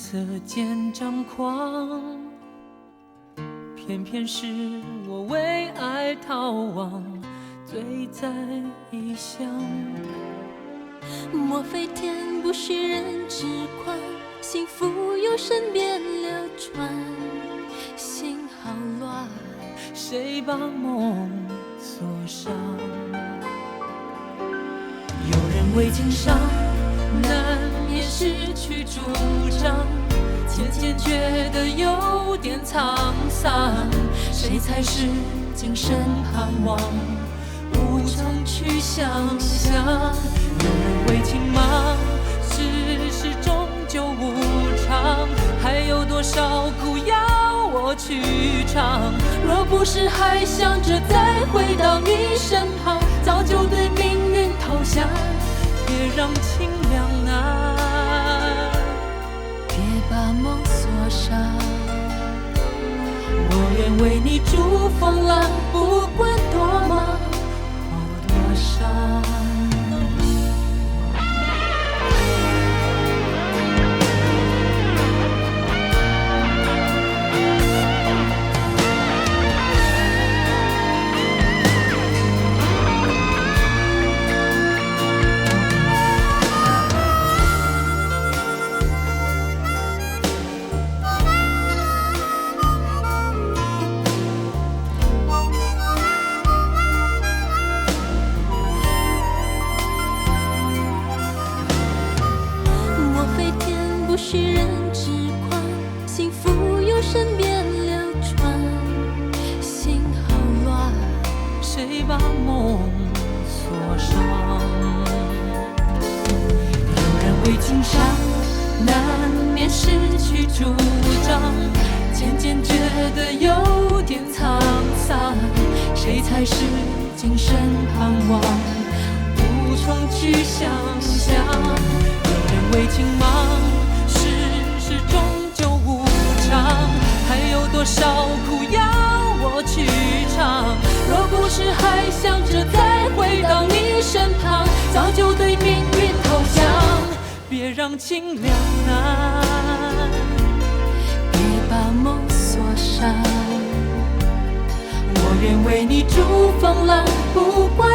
色间张狂，偏偏是我为爱逃亡，醉在异乡。莫非天不许人知宽，幸福由身边流传，心好乱，谁把梦锁上？有人为情伤，难免失去主张，渐渐觉得有点沧桑。谁才是今生盼望，无从去想象。有人为情忙，世事终究无常，还有多少苦要我去尝？若不是还想着再回到你身旁，早就对命运投降。别让情两难，别把梦锁上。我愿为你筑风浪，不管多忙或多伤。不许人知宽，幸福由身边流传，心好乱，谁把梦锁上？有人为情伤，难免失去主张，渐渐觉得有点沧桑。谁才是今生盼望，无从去想象。有人为情忙，世事终究无常，还有多少苦要我去尝？若不是还想着再回到你身旁，早就对命运投降。别让情两难，别把梦锁上。我愿为你筑风浪，不管